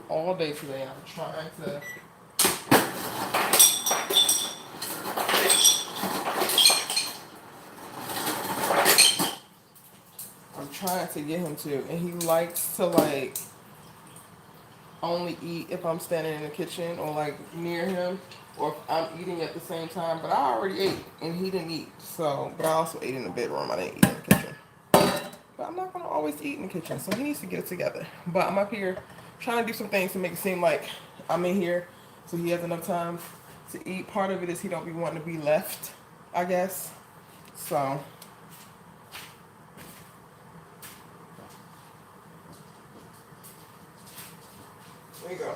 all day today. I'm trying to get him to, and he likes to like only eat if I'm standing in the kitchen or like near him, or if I'm eating at the same time. But I already ate and he didn't eat. So, but I also ate in the bedroom. I didn't eat in the kitchen. But I'm not gonna always eat in the kitchen, so he needs to get it together. But I'm up here trying to do some things to make it seem like I'm in here, so he has enough time to eat. Part of it is he don't be wanting to be left, I guess. So there you go.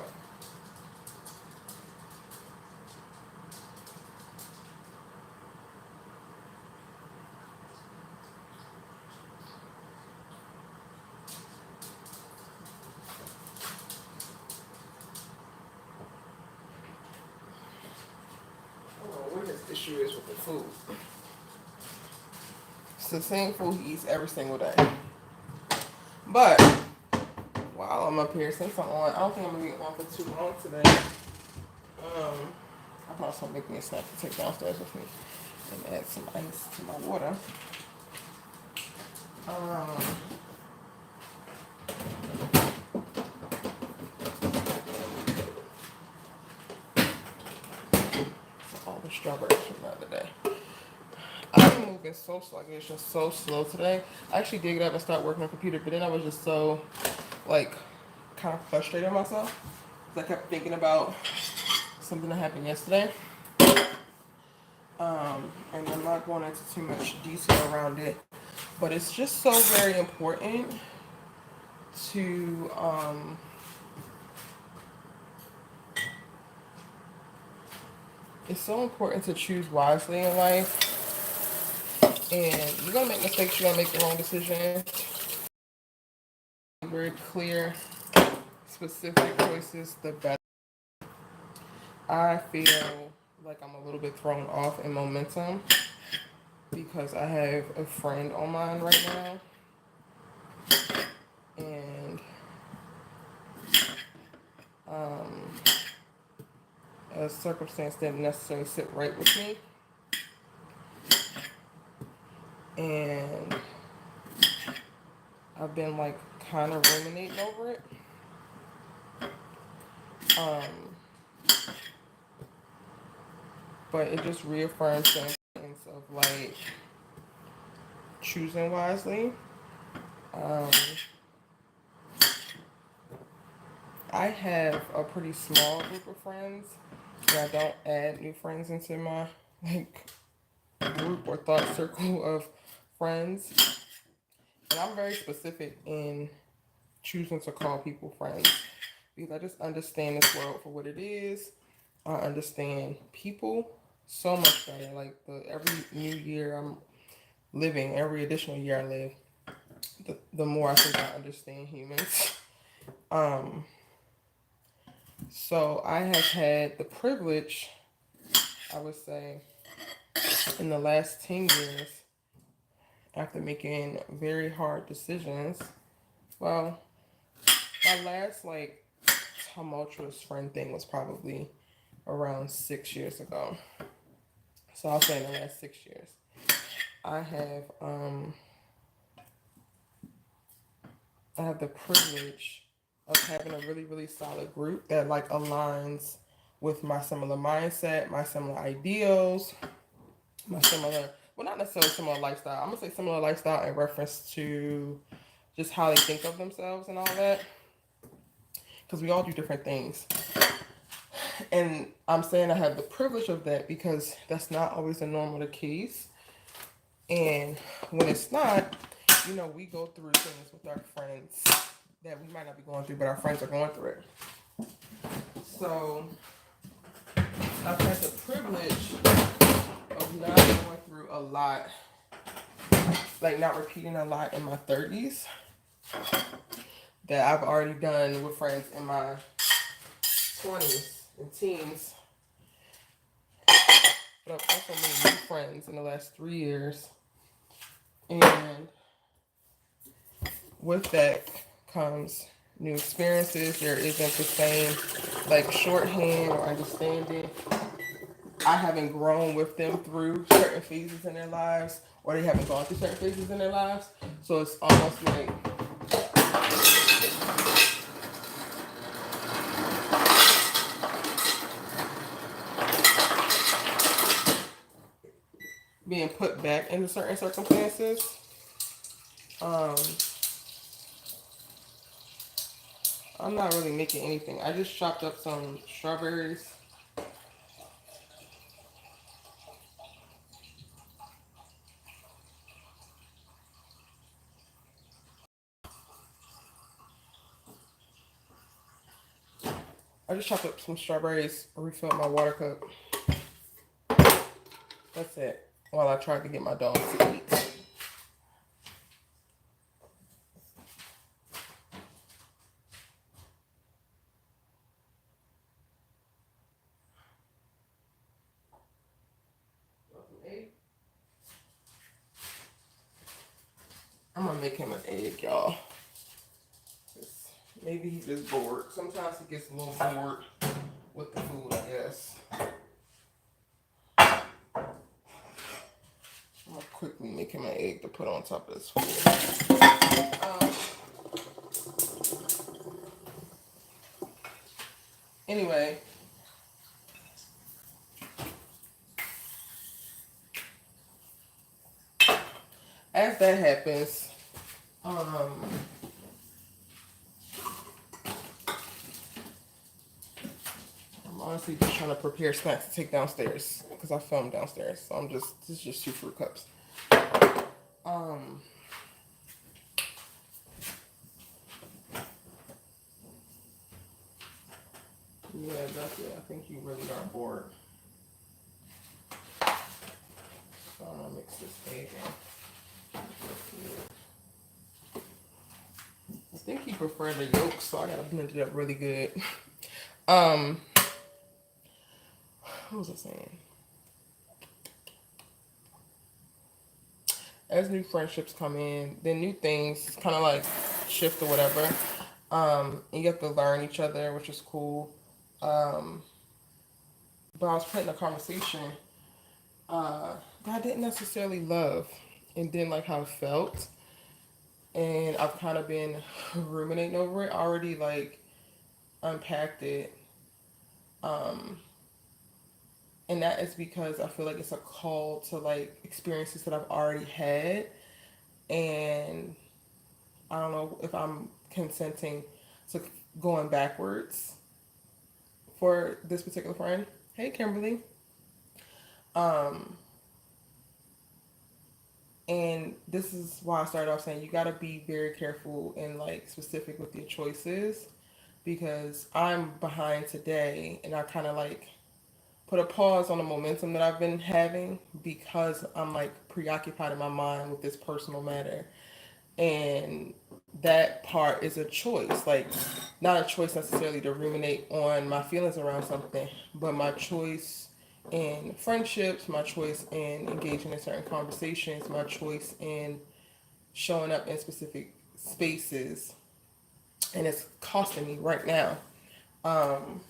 I don't know what his issue is with the food. It's the same food he eats every single day. But while I'm up here, since I'm on, I don't think I'm gonna be on for too long today. I probably gonna make me a snack to take downstairs with me and add some ice to my water. All the strawberries from the other day. I'm moving so sluggish and so slow today. I actually did get up and start working on the computer, but then I was just so, like, kind of frustrated with myself. Because I kept thinking about something that happened yesterday. And I'm not going into too much detail around it. But it's just so very important to, it's so important to choose wisely in life. And you're going to make mistakes, you're going to make the wrong decision. Very clear, specific choices, the better. I feel like I'm a little bit thrown off in momentum because I have a friend on mine right now. And a circumstance didn't necessarily sit right with me. And I've been like kind of ruminating over it. But it just reaffirms the importance of like choosing wisely. I have a pretty small group of friends, and I don't add new friends into my like group or thought circle of friends. And I'm very specific in choosing to call people friends because I just understand this world for what it is. I understand people so much better. Like every new year I'm living, every additional year I live, the more I think I understand humans. So I have had the privilege, I would say, in the last 10 years, after making very hard decisions. Well, my last like tumultuous friend thing was probably around 6 years ago. So I'll say in the last 6 years. I have the privilege of having a really, really solid group that like aligns with my similar mindset, my similar ideals, my similar, well, not necessarily similar lifestyle. I'm gonna say similar lifestyle in reference to just how they think of themselves and all that. Because we all do different things. And I'm saying I have the privilege of that because that's not always a normal case. And when it's not, you know, we go through things with our friends that we might not be going through, but our friends are going through it. So I've had the privilege of not going through a lot, like not repeating a lot in my 30s that I've already done with friends in my 20s and teens. But I've also made new friends in the last 3 years. And with that comes new experiences. There isn't the same like shorthand or understanding. I haven't grown with them through certain phases in their lives, or they haven't gone through certain phases in their lives. So it's almost like being put back into certain circumstances. Um, I'm not really making anything. I just chopped up some strawberries. I just chopped up some strawberries, refilled my water cup. That's it. While I tried to get my dogs to eat. I'm gonna make him an egg, y'all. Maybe he's just bored. Sometimes he gets a little bored with the food, I guess. I'm gonna quickly make him an egg to put on top of this food. Anyway, as that happens, I'm honestly just trying to prepare snacks to take downstairs because I filmed downstairs. So this is just 2 fruit cups. Yeah, that's it. I think you really are bored. So I'm gonna mix this egg in. I think he preferred the yolk, so I gotta blend it up really good. What was I saying? As new friendships come in, then new things kind of like shift or whatever. And you have to learn each other, which is cool. But I was putting a conversation that I didn't necessarily love and didn't like how it felt. And I've kind of been ruminating over it, already like unpacked it. And that is because I feel like it's a call to like experiences that I've already had. And I don't know if I'm consenting to going backwards for this particular friend. Hey, Kimberly. And this is why I started off saying you got to be very careful and like specific with your choices, because I'm behind today and I kind of like put a pause on the momentum that I've been having because I'm like preoccupied in my mind with this personal matter. And that part is a choice, like not a choice necessarily to ruminate on my feelings around something, but my choice in friendships, my choice in engaging in certain conversations, my choice in showing up in specific spaces, and it's costing me right now. Um,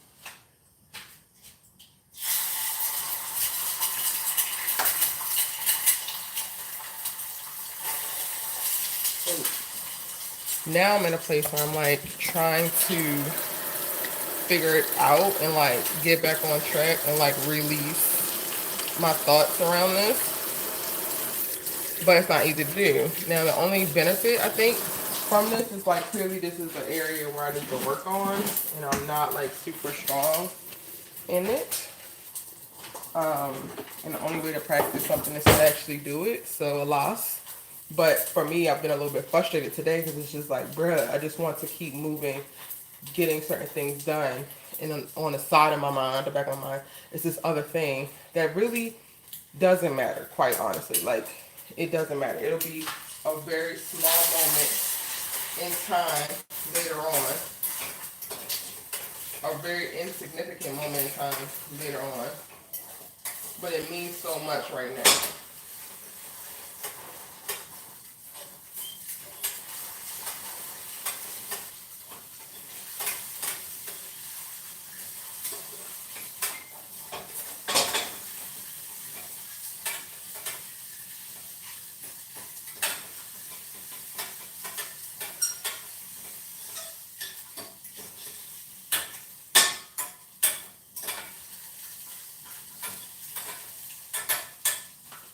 Now I'm in a place where I'm like trying to figure it out and like get back on track and like release my thoughts around this. But it's not easy to do. Now the only benefit I think from this is like clearly this is an area where I need to work on and I'm not like super strong in it. And the only way to practice something is to actually do it. So a loss. But for me, I've been a little bit frustrated today because it's just like, bruh, I just want to keep moving, getting certain things done. And on the side of my mind, the back of my mind, is this other thing that really doesn't matter, quite honestly. Like, it doesn't matter. It'll be a very small moment in time later on. A very insignificant moment in time later on. But it means so much right now.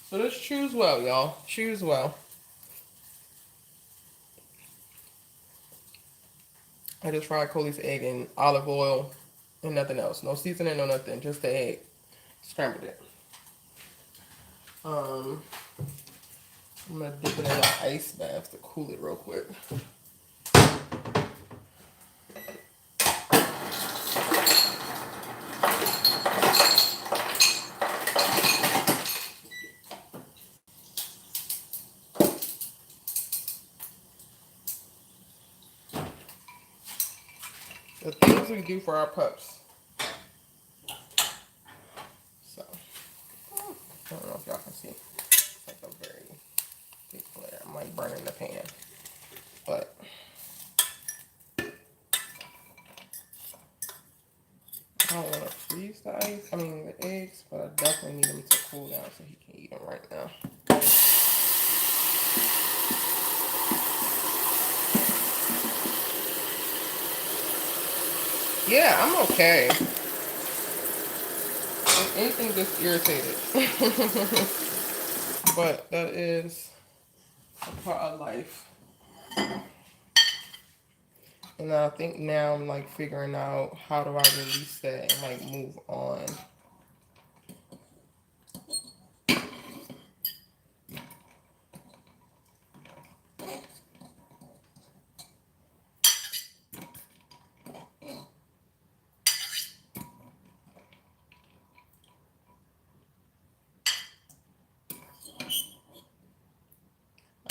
So just choose well, y'all. Choose well. I just fried Coley's egg in olive oil and nothing else. No seasoning, no nothing. Just the egg. Scrambled it. I'm gonna dip it in an ice bath to cool it real quick. The things we do for our pups. So, I don't know if y'all can see. It's like a very big flare. I'm like burning the pan. But I don't want to freeze the the eggs, but I definitely need them to cool down so he can eat them right now. Yeah, I'm okay. If anything, just irritated. But that is a part of life. And I think now I'm like figuring out how do I release that and like move on.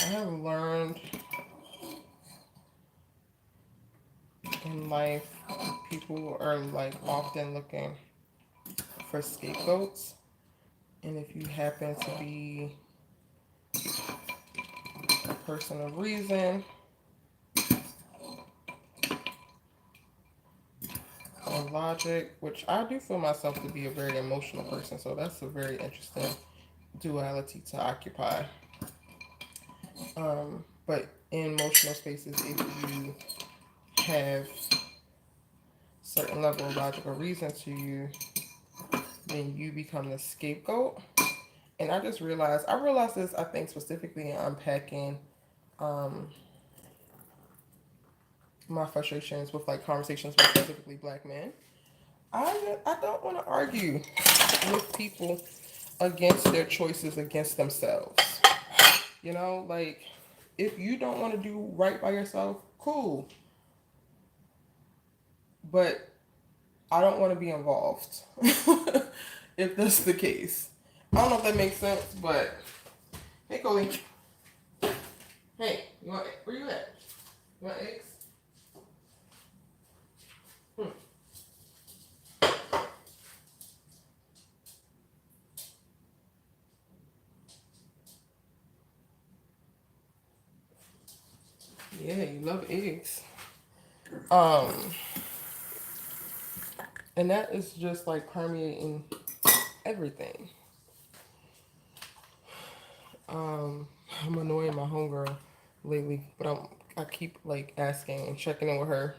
I have learned in life people are like often looking for scapegoats, and if you happen to be a person of reason and logic, which I do feel myself to be a very emotional person, so that's a very interesting duality to occupy. But in emotional spaces, if you have certain level of logical reason to you, then you become the scapegoat. And I realized this, I think, specifically in unpacking my frustrations with like conversations with specifically black men. I don't want to argue with people against their choices against themselves. You know, like if you don't want to do right by yourself, cool. But I don't want to be involved if that's the case. I don't know if that makes sense, but hey, Coley. Hey, where you at? You want eggs? Yeah, you love eggs. And that is just like permeating everything. I'm annoying my homegirl lately, but I keep like asking and checking in with her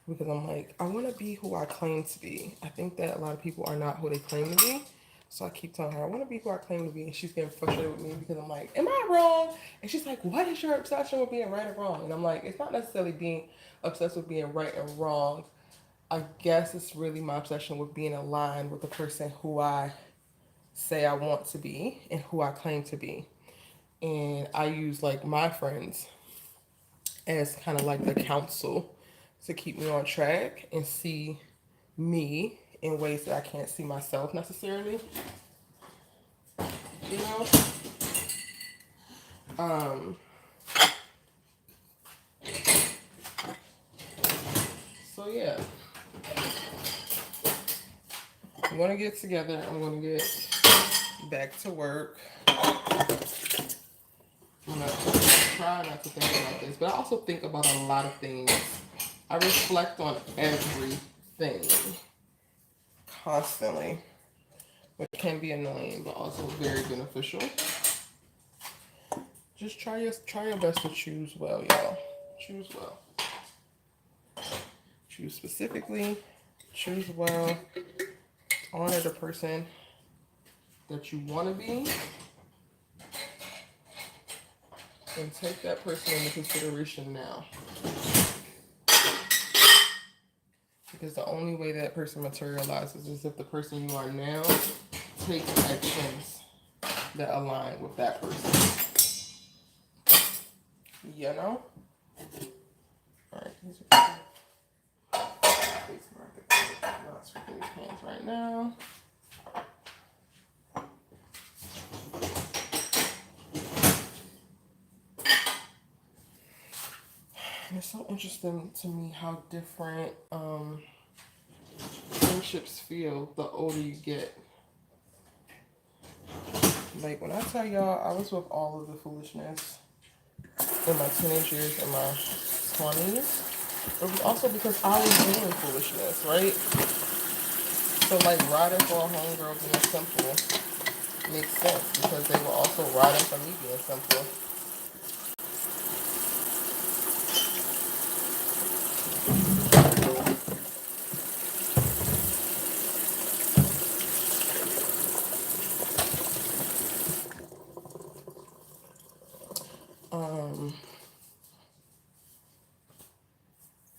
because I'm like, I want to be who I claim to be. I think that a lot of people are not who they claim to be. So I keep telling her, I want to be who I claim to be. And she's getting frustrated with me because I'm like, am I wrong? And she's like, what is your obsession with being right or wrong? And I'm like, it's not necessarily being obsessed with being right and wrong. I guess it's really my obsession with being aligned with the person who I say I want to be and who I claim to be. And I use like my friends as kind of like the counsel to keep me on track and see me in ways that I can't see myself necessarily. You know? So yeah. I'm gonna get together. I'm gonna get back to work. I'm gonna try not to think about this, but I also think about a lot of things. I reflect on everything constantly, which can be annoying, but also very beneficial. Just try your best to choose well, y'all. Choose well. Choose specifically. Choose well. Honor the person that you want to be, and take that person into consideration now. Because the only way that person materializes is if the person you are now takes actions that align with that person. You know? Alright, these are face market. Lots for these hands right now. And it's so interesting to me how different friendships feel the older you get. Like, when I tell y'all I was with all of the foolishness in my teenage years and my 20s, it was also because I was doing foolishness, right? So, like, riding for a homegirl being simple makes sense because they were also riding for me being simple.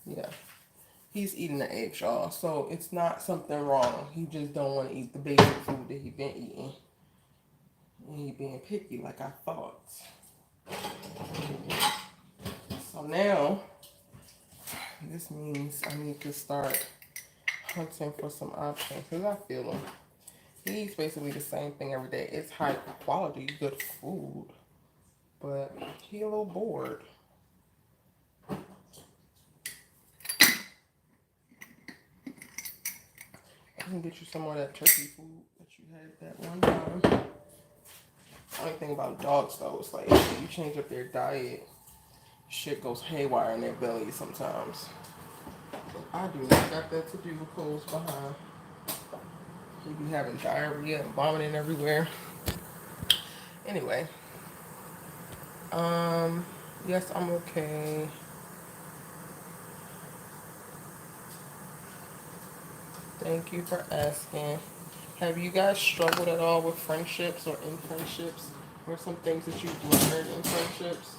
Yeah. He's eating the egg, y'all. So it's not something wrong. He just don't want to eat the basic food that he been eating. And he being picky like I thought. So now, this means I need to start hunting for some options. Because I feel him. He eats basically the same thing every day. It's high quality, good food. But he a little bored. I can get you some more of that turkey food that you had that one time. The only thing about dogs, though, is like, if you change up their diet, shit goes haywire in their belly sometimes. I do not got that to do with clothes behind. He be having diarrhea and vomiting everywhere. Anyway. Yes, I'm okay. Thank you for asking. Have you guys struggled at all with friendships or in friendships? Or some things that you've learned in friendships?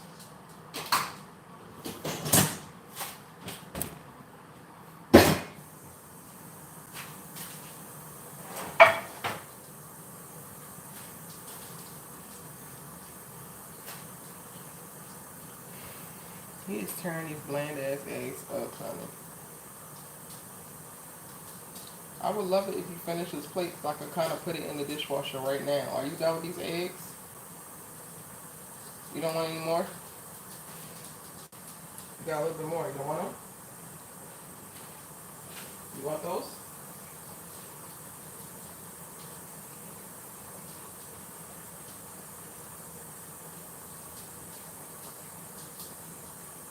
He is tearing these bland ass eggs up, honey. I would love it if you finish this plate so I could kind of put it in the dishwasher right now. Are you done with these eggs? You don't want any more? You got a little bit more. You don't want them? You want those?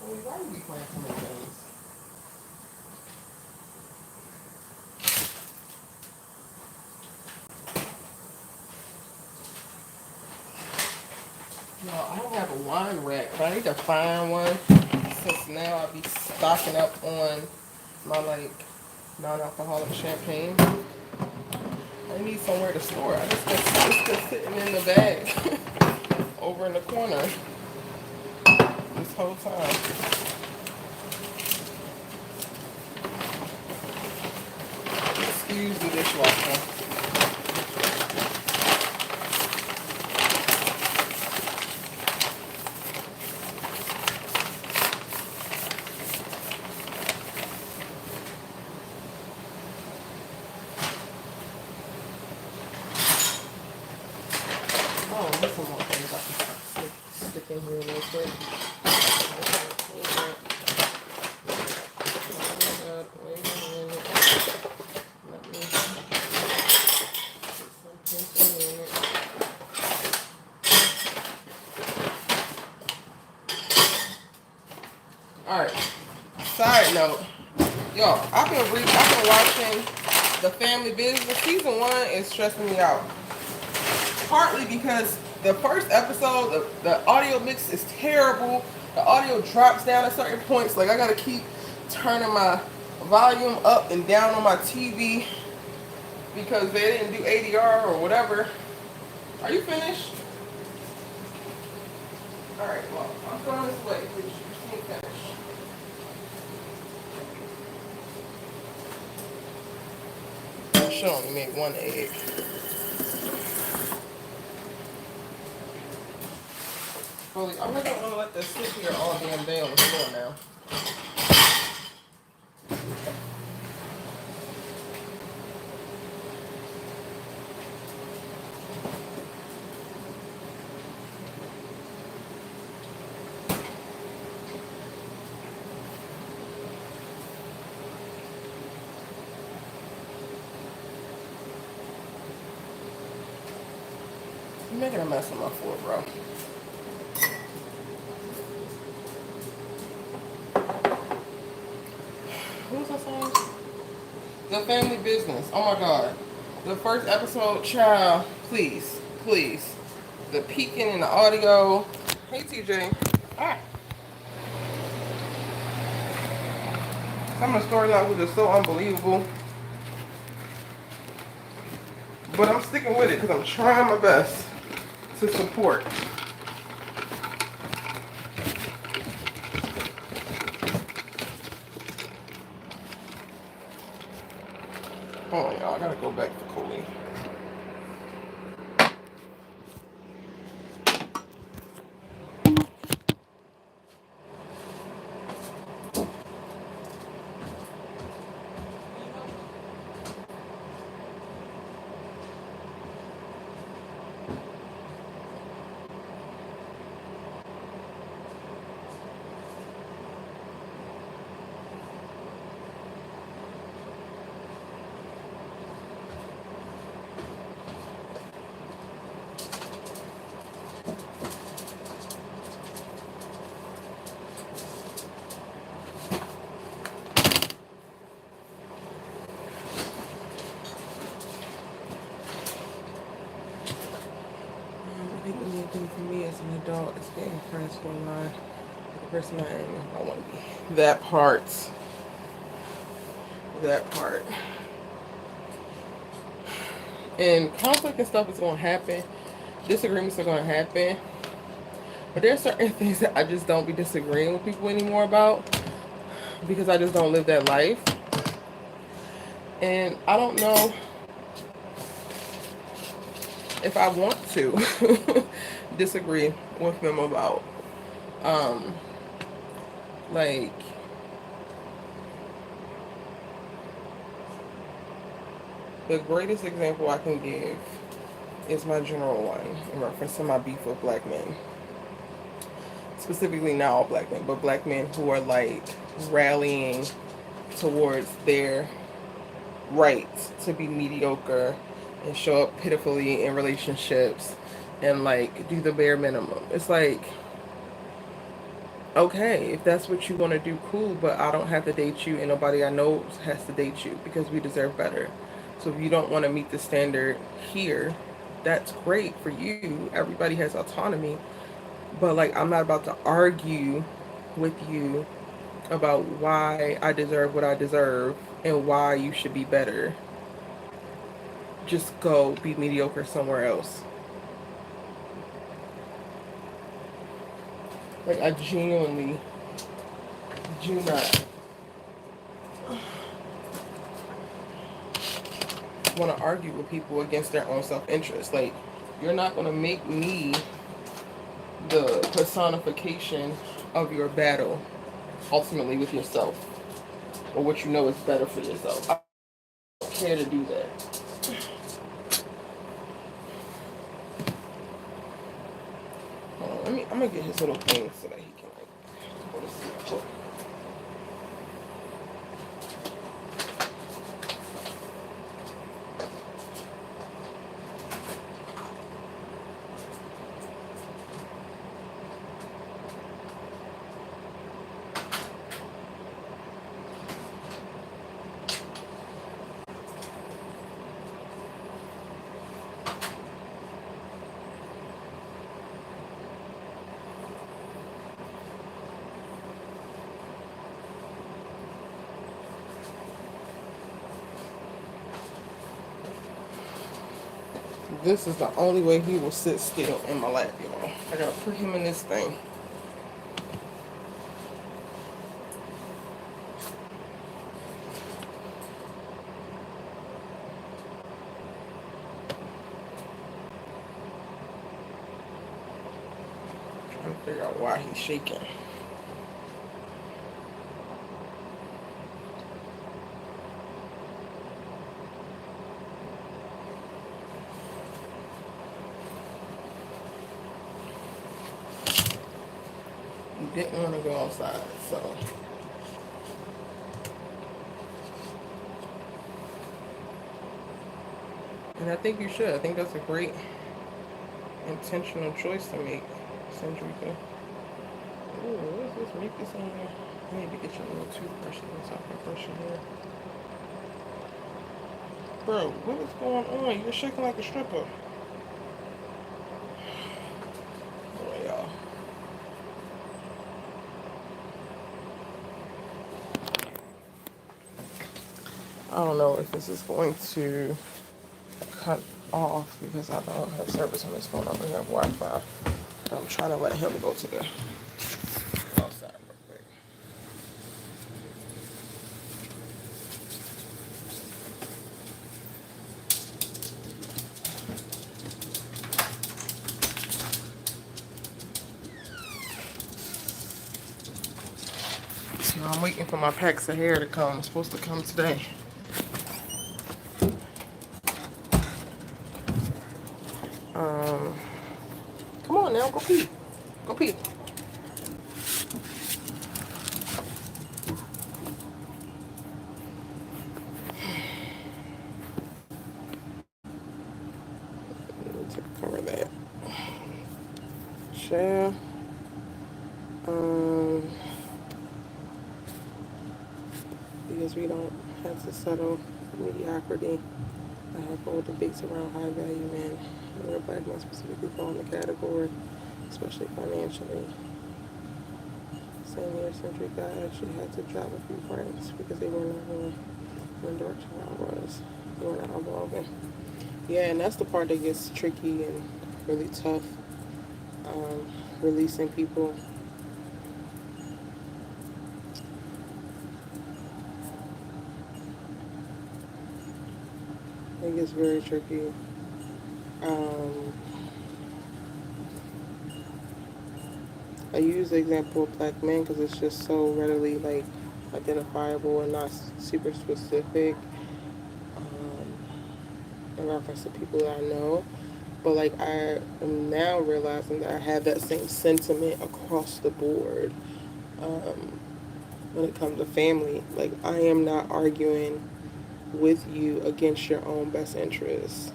Well, why do you be playing so many games? No, I don't have a wine rack, but I need to find one since now I'll be stocking up on my, like, non-alcoholic champagne. I need somewhere to store it. It's just sitting in the bag over in the corner this whole time. Excuse the dishwasher. Oh, there's some more things I can stick in here real quick. Wait a minute. Let me put some in it. Alright. Side note. Y'all, I've been watching The Family Business. Season 1 is stressing me out. Partly because the first episode, the audio mix is terrible. The audio drops down at certain points. Like, I gotta keep turning my volume up and down on my TV because they didn't do ADR or whatever. Are you finished? All right, well, I'm going this way, which you can't finish. I should only make 1 egg. Really, I'm not gonna let this sit here all damn day on the floor now. You're making a mess on my floor, bro. What was I saying? The family business. Oh my god. The first episode, child. Please, please. The peeking in the audio. Hey, TJ. Ah. Some of the storylines were just so unbelievable. But I'm sticking with it because I'm trying my best to support. Oh, y'all, I gotta go back to cooling. I think the main thing for me as an adult is getting friends who align with the person I am and I want to be. That part. That part. And conflict and stuff is going to happen. Disagreements are going to happen. But there's certain things that I just don't be disagreeing with people anymore about because I just don't live that life. And I don't know if I want to disagree with them about like the greatest example I can give is my general one in reference to my beef with black men. Specifically not all black men, but black men who are like rallying towards their right to be mediocre and show up pitifully in relationships and like do the bare minimum. It's like, okay, if that's what you want to do, cool, but I don't have to date you and nobody I know has to date you because we deserve better. So if you don't want to meet the standard here, that's great for you. Everybody has autonomy. But like, I'm not about to argue with you about why I deserve what I deserve and why you should be better. Just go be mediocre somewhere else. Like, I genuinely do not want to argue with people against their own self-interest. Like, you're not going to make me the personification of your battle ultimately with yourself or what you know is better for yourself. I don't care to do that. Hold on, I'm gonna get his little thing so that he can like go to sleep. This is the only way he will sit still in my lap, y'all. I gotta put him in this thing. Trying to figure out why he's shaking. He didn't want to go outside, so. And I think you should. I think that's a great intentional choice to make, Sandrika. Ooh, what is this mucus on there? I need to get your little toothbrush and stop brushing here. Bro, what is going on? You're shaking like a stripper. Boy, y'all. I don't know if this is going to cut off because I don't have service on this phone. I don't have Wi-Fi. I'm trying to let him go to the outside real quick. So I'm waiting for my packs of hair to come. It's supposed to come today. Come on now, go pee. Go pee. Need to cover that. Share. Because we don't have to settle for mediocrity. I have hold debates around high value men. Where black men specifically fall in the category, especially financially. Same year, Century guy actually had to drop a few friends because they were not going one direction I was. They were not evolving. Yeah, and that's the part that gets tricky and really tough. Releasing people. It gets very tricky. I use the example of black men because it's just so readily like identifiable and not super specific in reference to people that I know. But like I am now realizing that I have that same sentiment across the board when it comes to family. Like I am not arguing with you against your own best interests.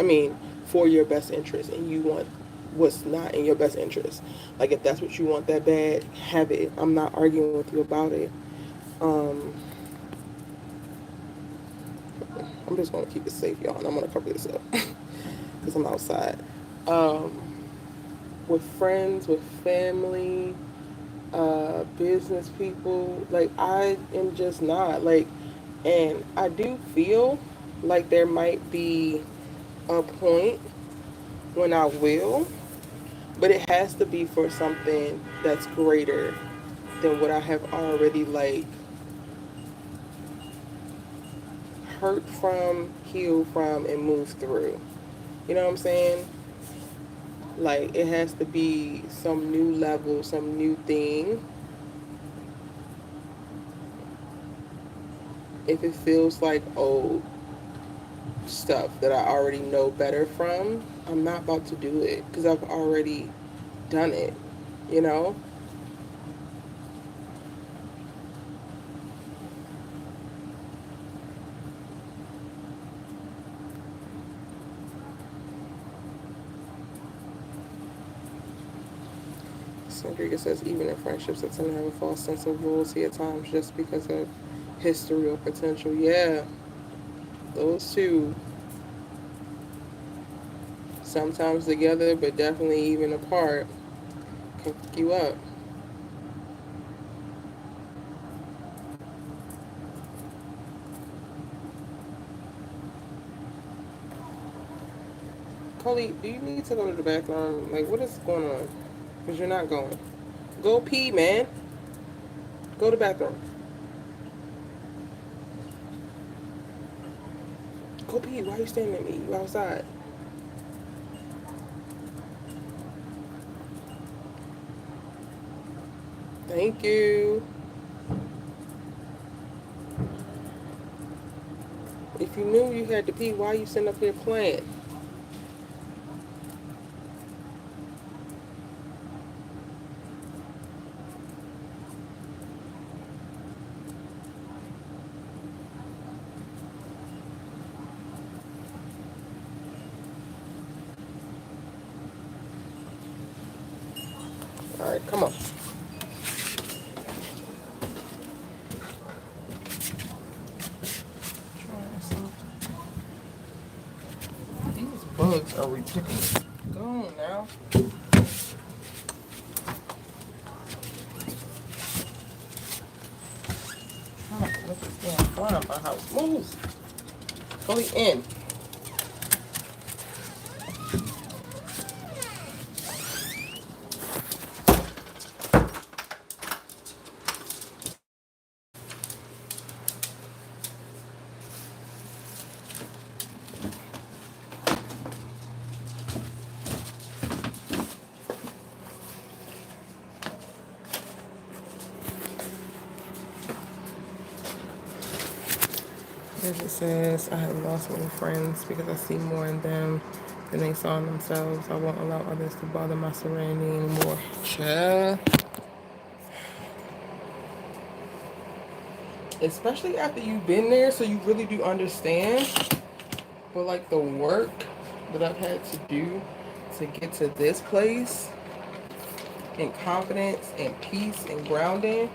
I mean, for your best interest, and you want what's not in your best interest. Like if that's what you want that bad, have it. I'm not arguing with you about it. I'm just gonna keep it safe, y'all, and I'm gonna cover this up because I'm outside. With friends, with family, business people, like I am just not like, and I do feel like there might be a point when I will, but it has to be for something that's greater than what I have already like hurt from, healed from, and moved through. You know what I'm saying? Like it has to be some new level, some new thing. If it feels like old stuff that I already know better from, I'm not about to do it because I've already done it, you know? Rodriguez says, even in friendships that tend to have a false sense of loyalty at times just because of history or potential. Yeah, those two sometimes together, but definitely even apart can fuck you up. Coley, do you need to go to the bathroom? Like, what is going on? Because you're not going. Go pee, man. Go to the bathroom. Go pee. Why are you standing at me? You outside. Thank you. If you knew you had to pee, why are you sitting up here playing? All right, come on. These bugs are ridiculous. Go on now. Look at this damn fly in my house. Move. Go in. As it says, I have lost many friends because I see more in them than they saw in themselves. I won't allow others to bother my serenity anymore. Child. Especially after you've been there, so you really do understand. But like the work that I've had to do to get to this place in confidence and peace and grounding.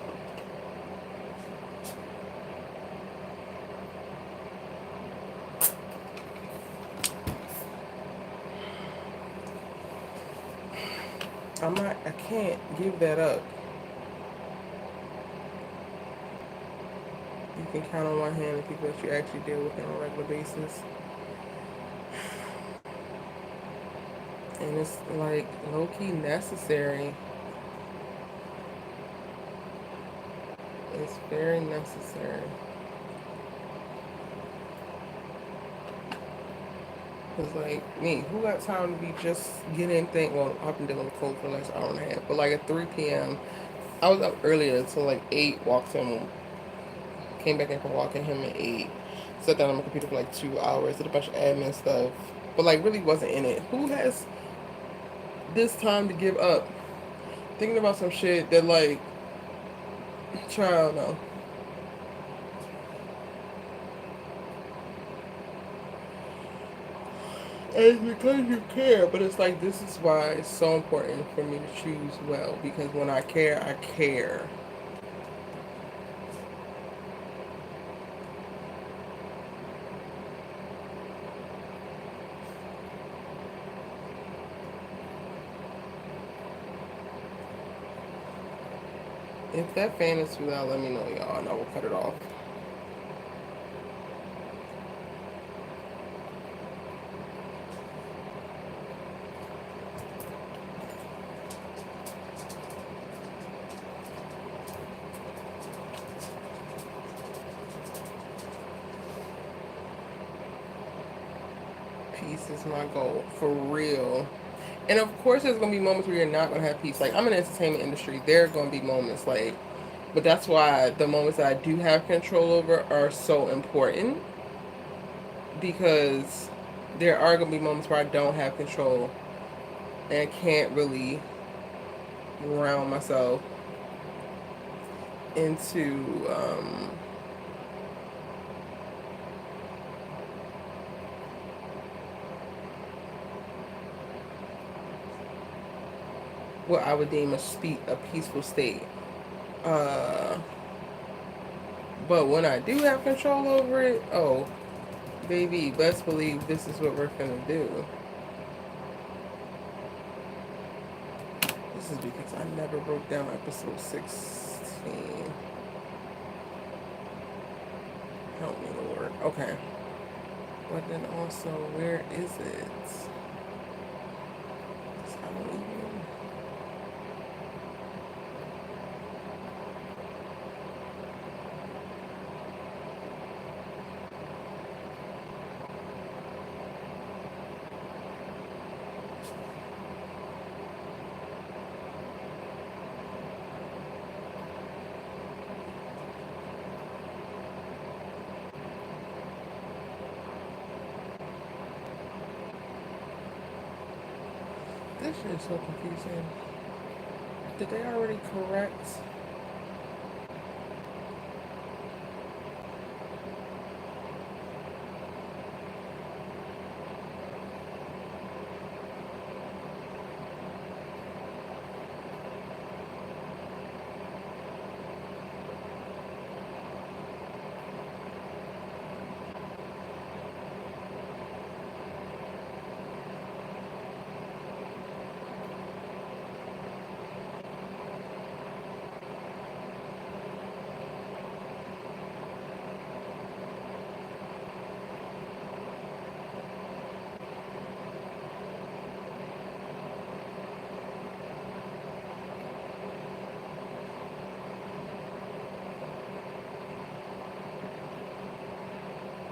I can't give that up. You can count on one hand the people that you actually deal with on a regular basis. And it's like low-key necessary. It's very necessary. Cause like me, who got time to be just getting things? Well, I've been dealing with cold for the last hour and a half. But like at 3 p.m., I was up earlier until like 8. Walked him, came back in from walking him at 8. Sat down on my computer for like 2 hours, did a bunch of admin stuff. But like really wasn't in it. Who has this time to give up? Thinking about some shit that like, child, no. And it's because you care, but it's like this is why it's so important for me to choose well, because when I care, I care. If that fan is too loud, let me know, y'all, and I will cut it off. Peace is my goal, for real. And of course, there's gonna be moments where you're not gonna have peace. Like I'm in the entertainment industry, there are gonna be moments like, but that's why the moments that I do have control over are so important, because there are gonna be moments where I don't have control and I can't really ground myself into what I would deem a peaceful state. Uh, but when I do have control over it, oh, baby, best believe this is what we're gonna do. This is because I never broke down episode 16. Help me, Lord. Okay. But then also, where is it? This shit is so confusing. Did they already correct?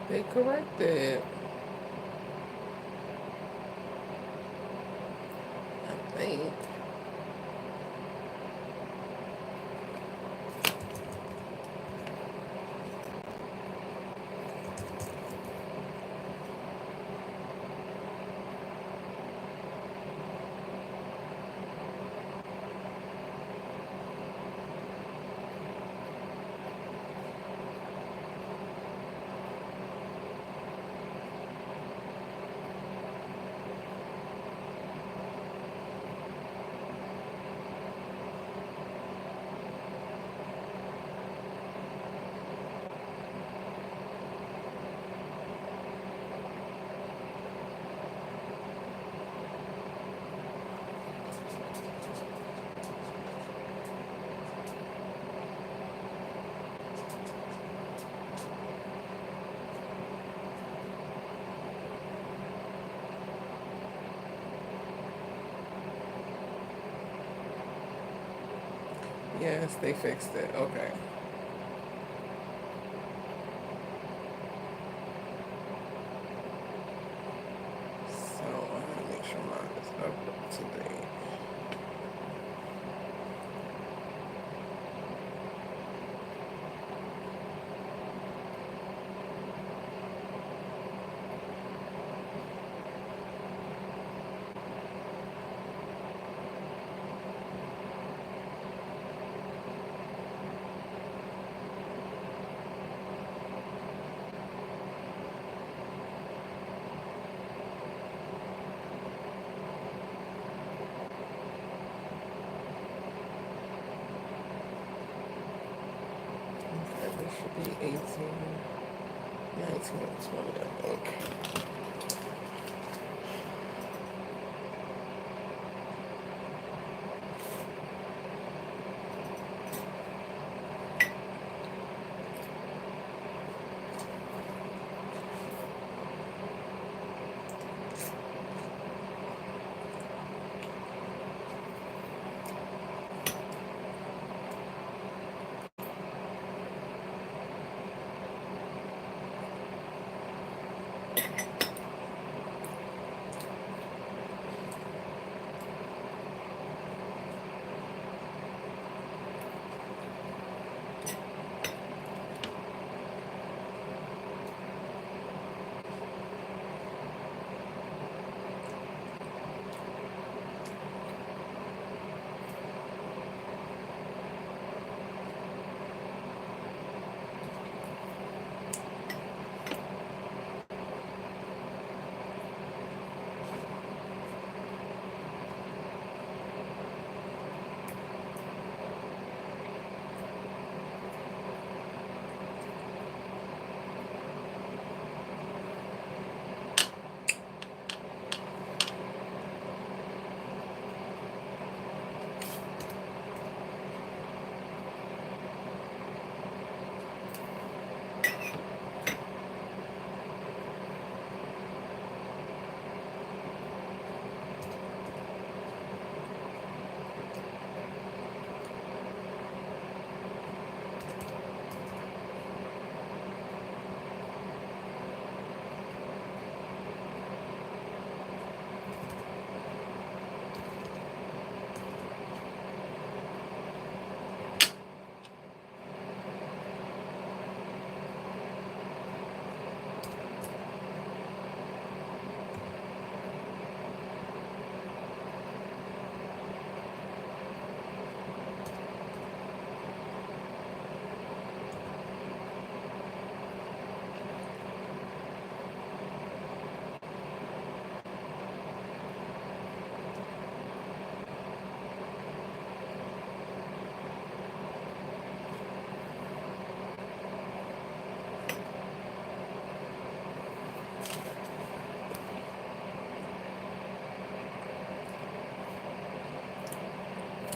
They corrected. I think. Yes, they fixed it. Okay. So I'm gonna make sure mine is up to date. Okay, this should be 18, 19, 20, I think.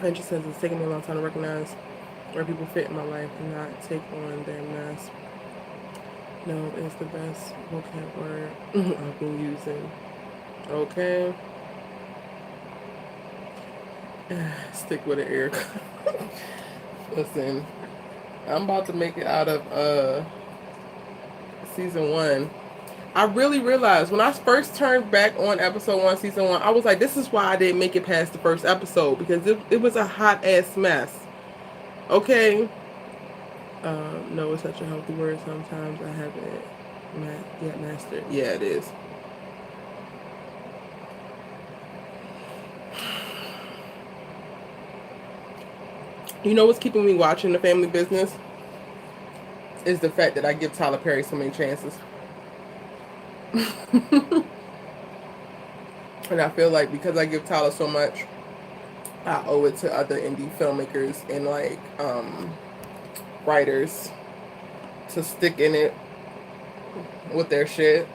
And just says it's taken me a long time to recognize where people fit in my life and not take on their mess. No is the best vocab word I've been using. Okay. Stick with it, Erica. Listen, I'm about to make it out of season 1. I really realized when I first turned back on episode 1, season 1, I was like, this is why I didn't make it past the first episode, because it was a hot ass mess. Okay. No, it's such a healthy word. Sometimes I haven't yet mastered. Yeah, it is. You know what's keeping me watching The Family Business? Is the fact that I give Tyler Perry so many chances. And I feel like because I give Tyler so much, I owe it to other indie filmmakers and like writers to stick in it with their shit.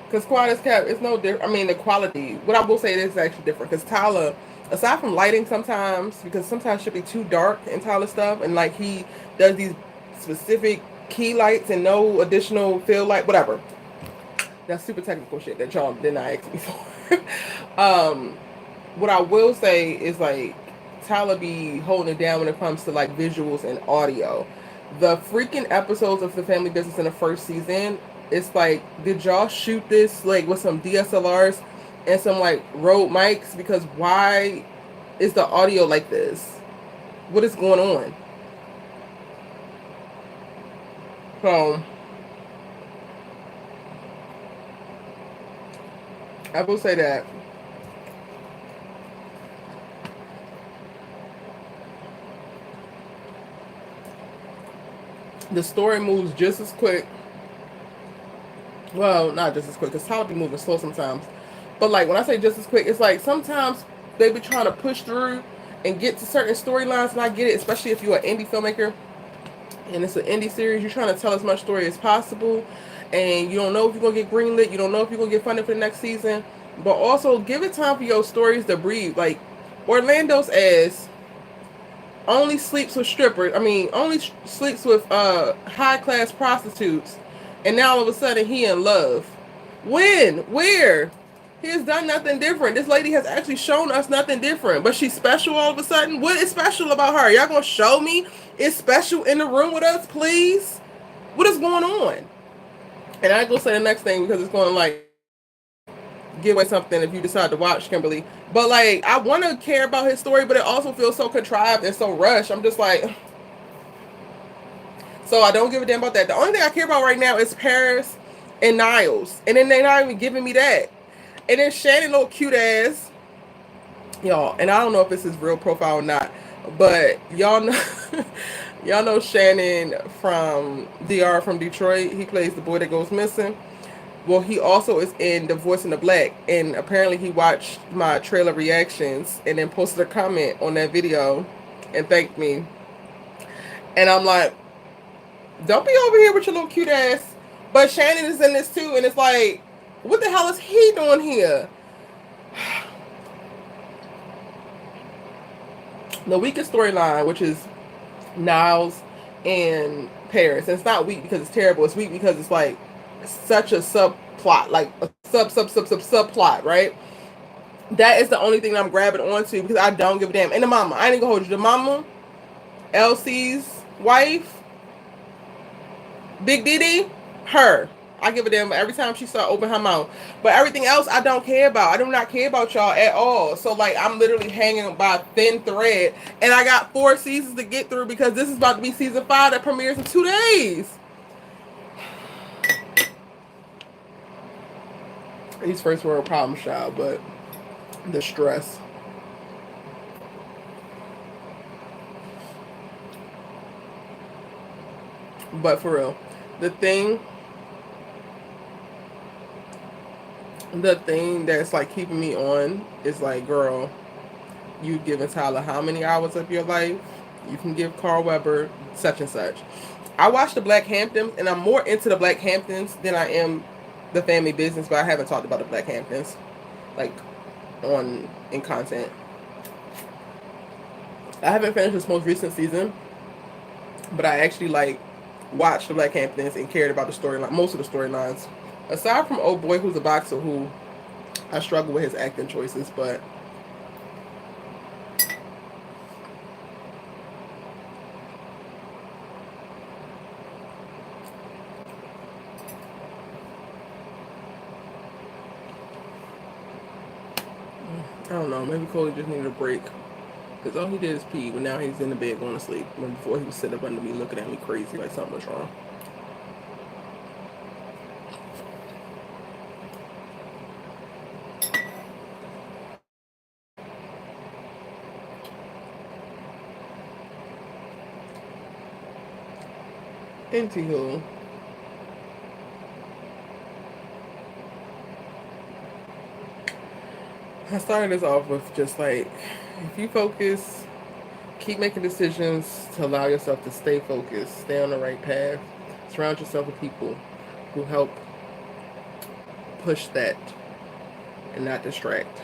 Because Quiet as Kept is no different. I mean, the quality, what I will say, is actually different. Because Tyler, aside from lighting sometimes, because sometimes it should be too dark in Tyler stuff, and like he does these specific key lights and no additional fill light, whatever. That's super technical shit that y'all did not ask me for. What I will say is like Tyler be holding it down when it comes to like visuals and audio. The freaking episodes of The Family Business in the first season, it's like, did y'all shoot this like with some DSLRs and some like Rode mics? Because why is the audio like this? What is going on? So I will say that the story moves just as quick. Well, not just as quick, because Tyler be moving slow sometimes. But like when I say just as quick, it's like sometimes they be trying to push through and get to certain storylines, and I get it, especially if you're an indie filmmaker and it's an indie series. You're trying to tell as much story as possible, and you don't know if you're gonna get greenlit. You don't know if you're gonna get funded for the next season. But also give it time for your stories to breathe. Like Orlando's ass only sleeps with strippers. I mean, only sleeps with high class prostitutes, and now all of a sudden he in love. When? Where? He has done nothing different. This lady has actually shown us nothing different, but she's special all of a sudden. What is special about her? Y'all gonna show me it's special in the room with us, please? What is going on? And I go say the next thing because it's going to like give away something if you decide to watch Kimberly. But like, I want to care about his story, but it also feels so contrived and so rushed. I'm just like, so I don't give a damn about that. The only thing I care about right now is Paris and Niles, and then they're not even giving me that. And then Shannon, little cute ass, y'all. And I don't know if this is real profile or not, but y'all know, y'all know Shannon from DR from Detroit. He plays the boy that goes missing. Well, he also is in The Voice in the Black, and apparently he watched my trailer reactions and then posted a comment on that video and thanked me. And I'm like, don't be over here with your little cute ass. But Shannon is in this too, and it's like, what the hell is he doing here? The weakest storyline, which is Niles and Paris. And it's not weak because it's terrible. It's weak because it's like such a subplot, like a subplot, right? That is the only thing I'm grabbing onto because I don't give a damn. And the mama, I ain't gonna hold you. The mama, Elsie's wife, Big Diddy, her. I give a damn every time she start open her mouth. But everything else I don't care about. I do not care about y'all at all. So like I'm literally hanging by a thin thread. And I got 4 seasons to get through because this is about to be season 5 that premieres in 2 days. These first world problems, child, but the stress. But for real, the thing that's like keeping me on is like, girl, you giving Tyler how many hours of your life? You can give Carl Weber such and such. I watched the Black Hamptons, and I'm more into the Black Hamptons than I am The Family Business, but I haven't talked about the Black Hamptons like in content. I haven't finished this most recent season, but I actually like watched the Black Hamptons and cared about the storyline, most of the storylines. Aside from old boy who's a boxer who I struggle with his acting choices, but I don't know. Maybe Cody just needed a break. Because all he did is pee, but now he's in the bed going to sleep. When before he was sitting up under me looking at me crazy like something was wrong. Anywho, I started this off with just like, if you focus, keep making decisions to allow yourself to stay focused, stay on the right path, surround yourself with people who help push that and not distract.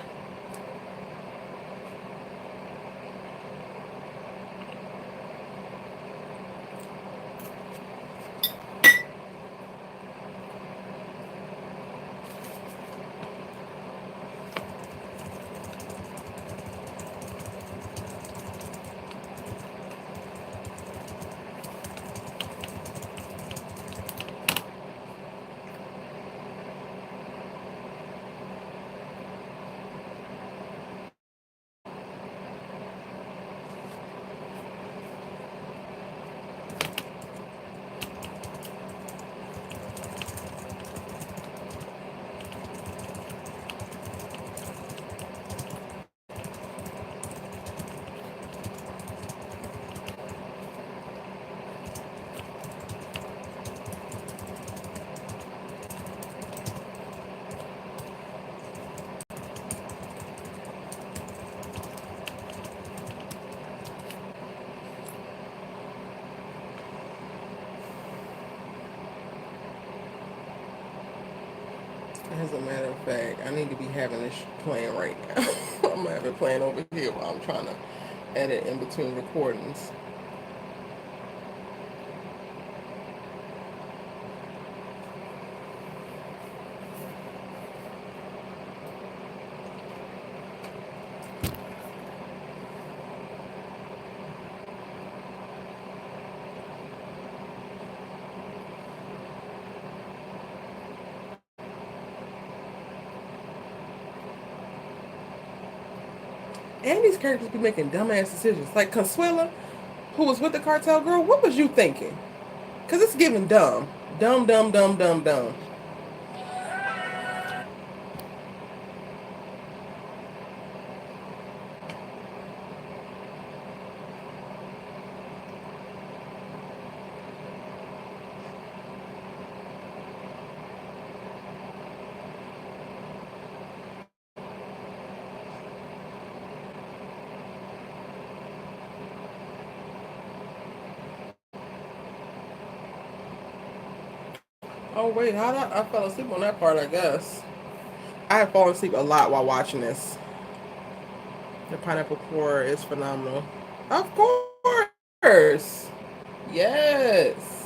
As a matter of fact, I need to be having this playing right now. I'm gonna have it playing over here while I'm trying to edit in between recordings. And these characters be making dumbass decisions. Like Consuela, who was with the cartel girl, what was you thinking? Because it's giving dumb. Dumb, dumb, dumb, dumb, dumb. Oh, wait, how did I fell asleep on that part, I guess. I have fallen asleep a lot while watching this. The pineapple core is phenomenal. Of course. Yes.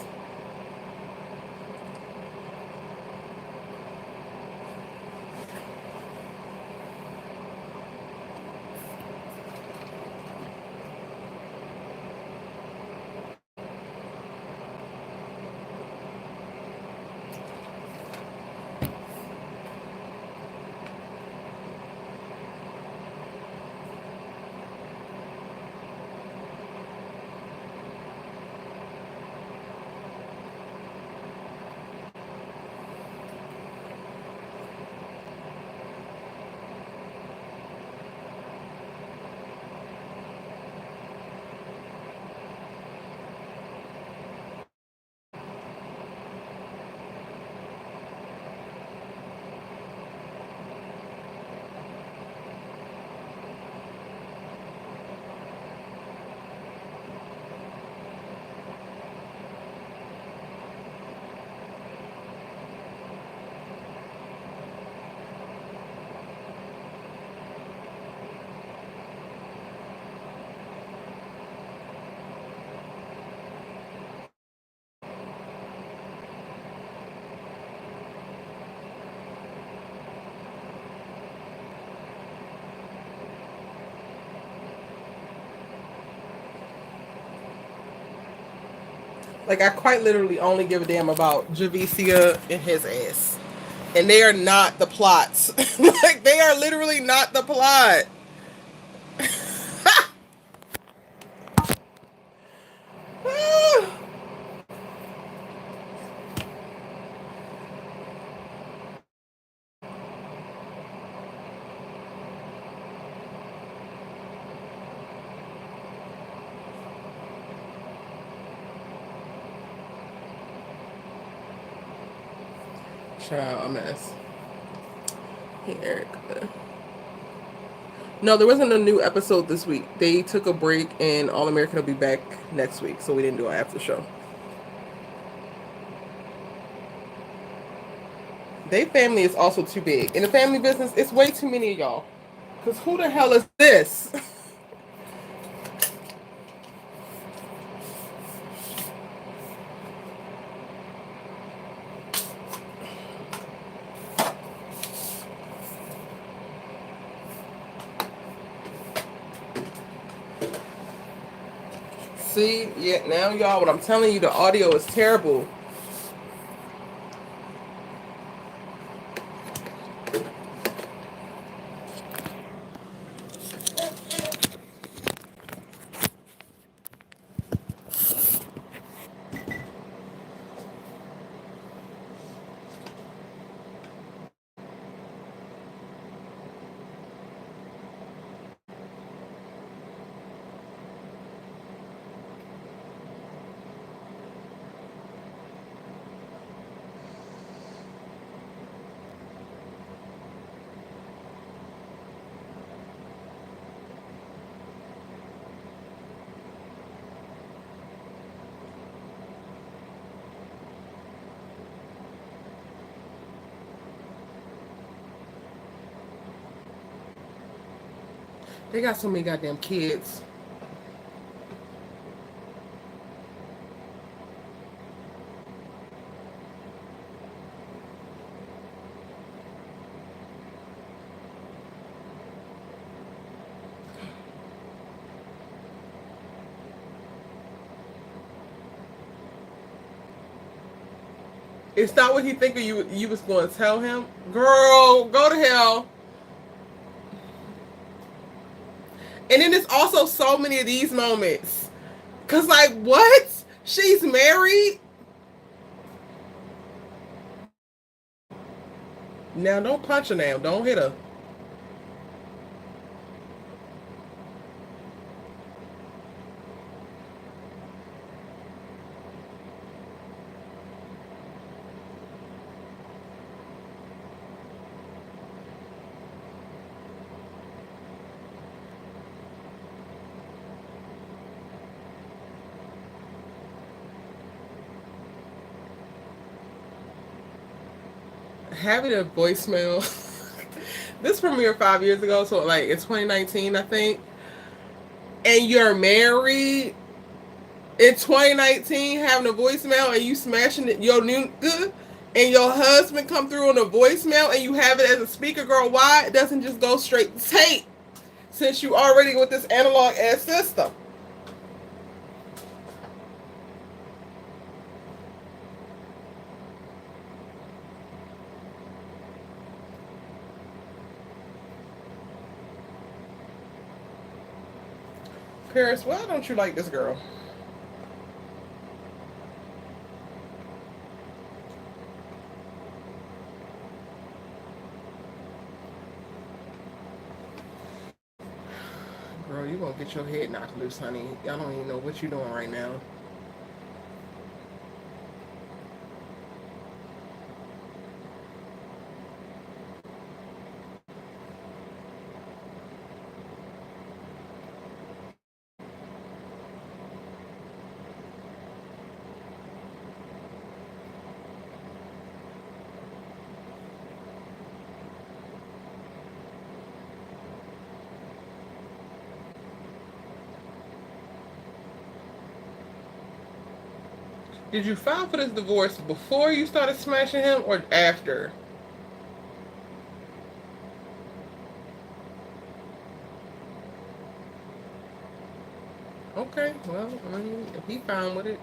Like, I quite literally only give a damn about Javicia and his ass. And they are not the plots. Like, they are literally not the plot. Child, a mess. Hey, Erica. No, there wasn't a new episode this week. They took a break, and All American will be back next week, so we didn't do an after show. They family is also too big. In the family business, it's way too many of y'all. Because who the hell is this? See, yeah, now y'all, what I'm telling you, the audio is terrible. They got so many goddamn kids. It's not what he thinking you was going to tell him. Girl, go to hell. And then there's also so many of these moments. Because, like, what? She's married? Now, don't punch her now. Don't hit her. Having a voicemail. This premiered 5 years ago, so like it's 2019, I think. And you're married in 2019, having a voicemail, and you smashing it, your new good, and your husband come through on a voicemail, and you have it as a speaker. Girl, why it doesn't just go straight to tape? Since you already with this analog ass system. Paris, why don't you like this girl? Girl, you gonna get your head knocked loose, honey. I don't even know what you're doing right now. Did you file for this divorce before you started smashing him or after? Okay, well, I mean, if he fine with it.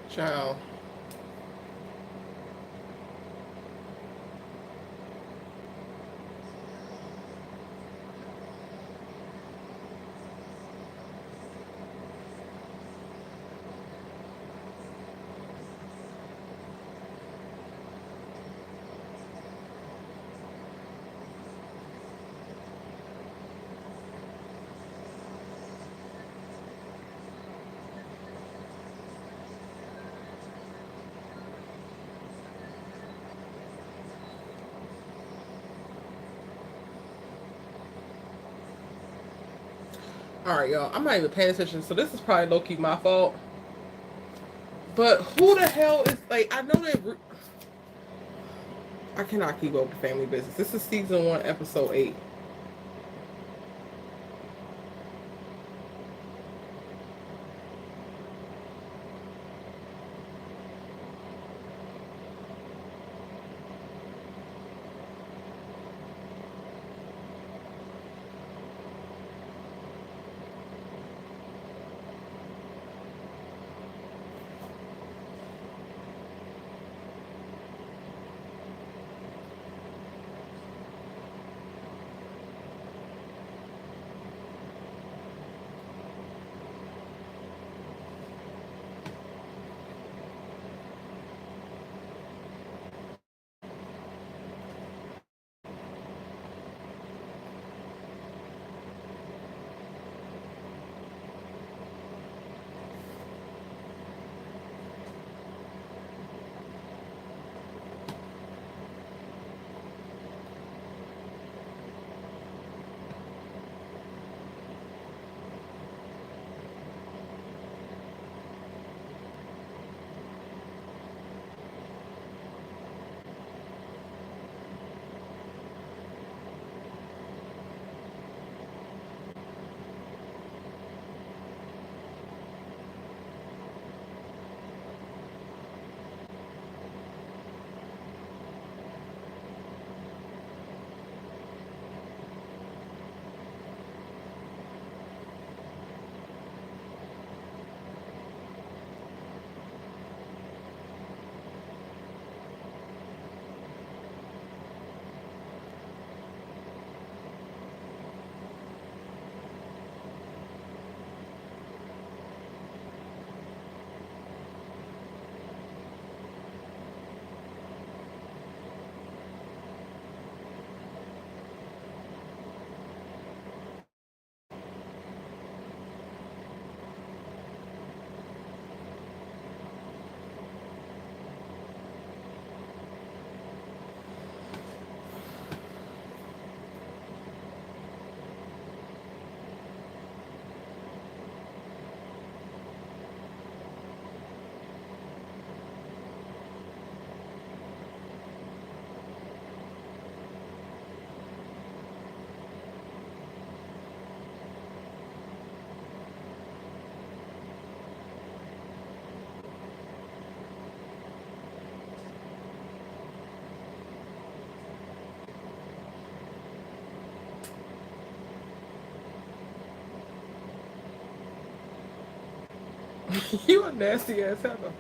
Child. All right, y'all. I'm not even paying attention, so this is probably low key my fault. But who the hell is like? I know that I cannot keep up with family business. This is season 1, episode 8. You a nasty ass Heather.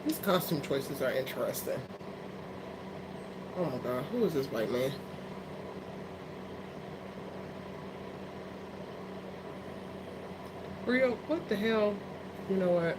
These costume choices are interesting. Oh my god, who is this white man? Rio, what the hell? You know what?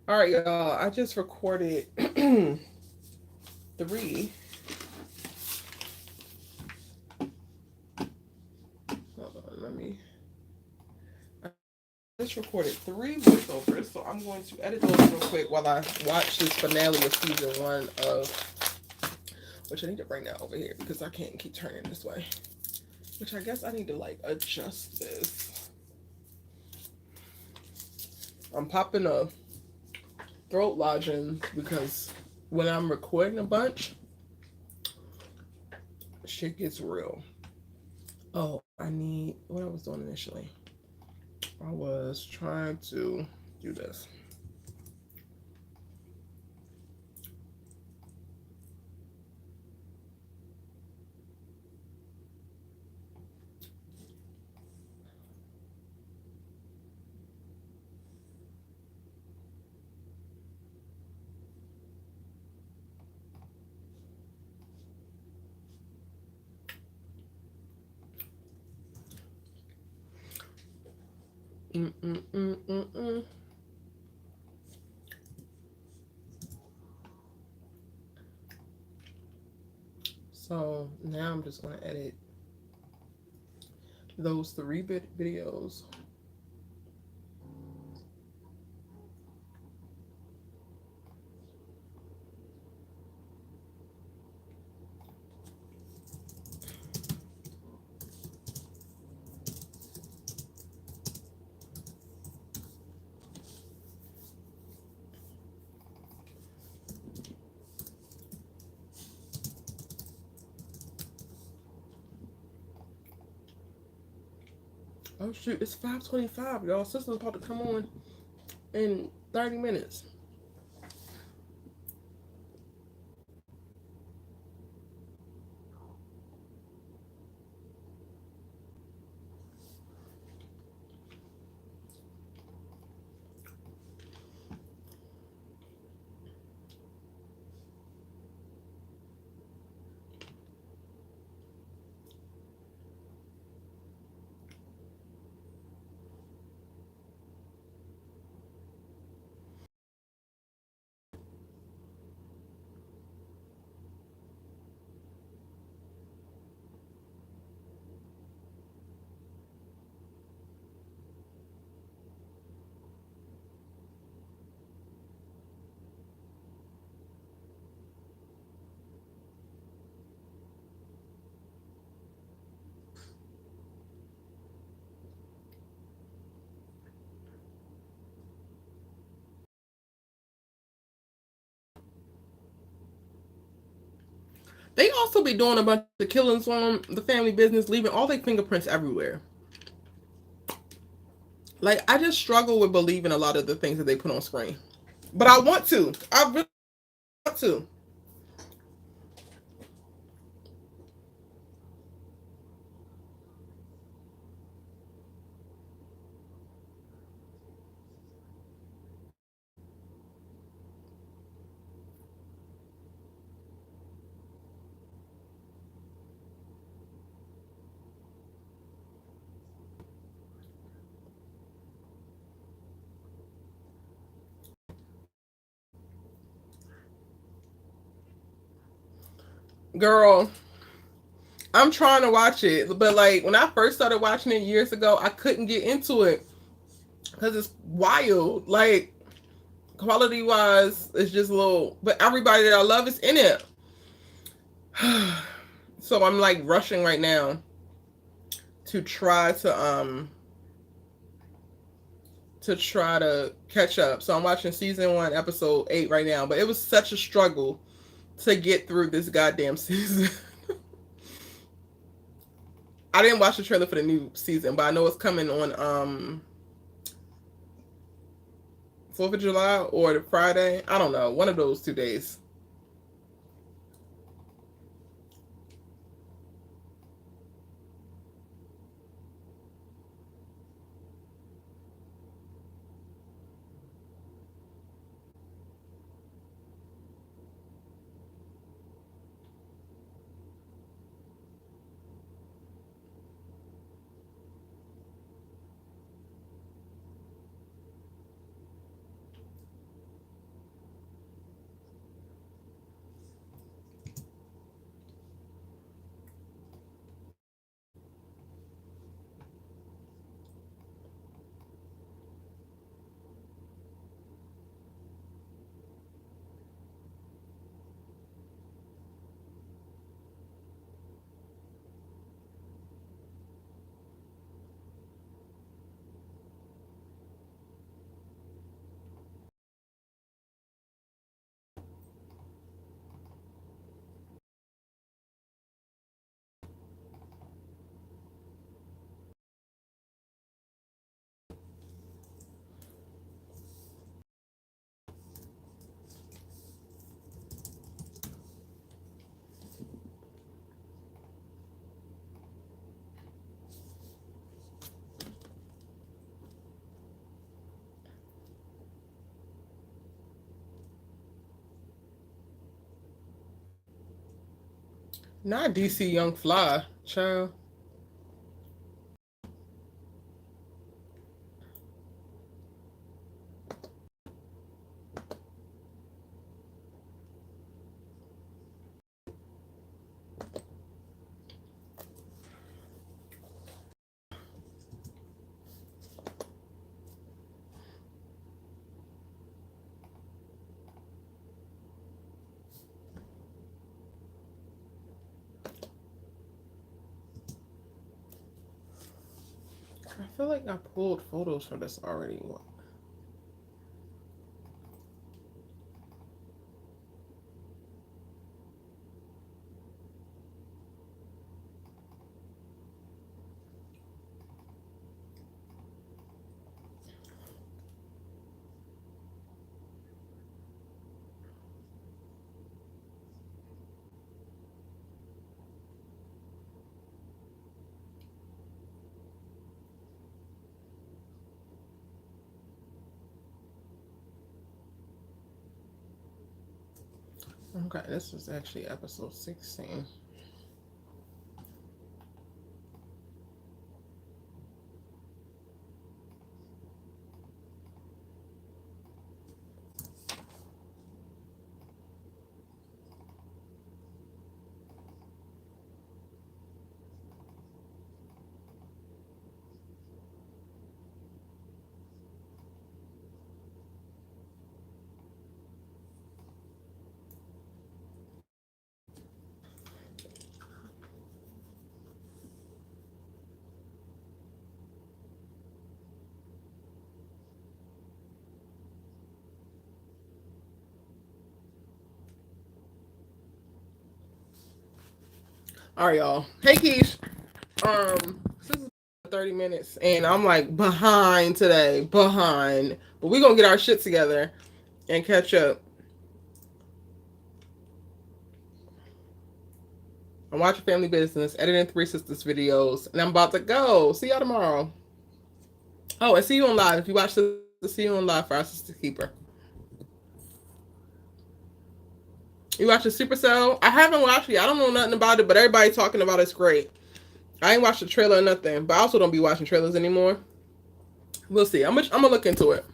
All right, y'all. I just recorded 3. Hold on, let me. I just recorded 3 voiceovers, so I'm going to edit those real quick while I watch this finale of season 1 of. Which I need to bring that over here because I can't keep turning this way. Which I guess I need to like adjust this. I'm popping a throat lozenge because when I'm recording a bunch, shit gets real. Oh, I need what I was doing initially. I was trying to do this. Mm-mm-mm-mm-mm. So now I'm just gonna edit those 3 videos. Oh shoot, it's 5:25, y'all. Sister's about to come on in 30 minutes. They also be doing a bunch of killings on the family business, leaving all their fingerprints everywhere. Like, I just struggle with believing a lot of the things that they put on screen. But I want to. I really want to. Girl, I'm trying to watch it. But, like, when I first started watching it years ago, I couldn't get into it. Because it's wild. Like, quality wise, it's just a little. But everybody that I love is in it. So I'm, like, rushing right now to try to catch up. So I'm watching season 1, episode 8 right now. But it was such a struggle to get through this goddamn season. I didn't watch the trailer for the new season, but I know it's coming on 4th of July or Friday. I don't know, one of those 2 days. Not DC Young Fly, child. I feel like I pulled photos for this already. Okay, this is actually episode 16. All right, y'all. Hey, Keish. This is 30 minutes, and I'm like behind today. Behind. But we're going to get our shit together and catch up. I'm watching Family Business, editing Three Sisters videos, and I'm about to go. See y'all tomorrow. Oh, and see you on live. If you watch this, see you on live for our Sister Keeper. You watching Supercell? I haven't watched it. I don't know nothing about it, but everybody talking about it's great. I ain't watched the trailer or nothing, but I also don't be watching trailers anymore. We'll see. I'm gonna look into it.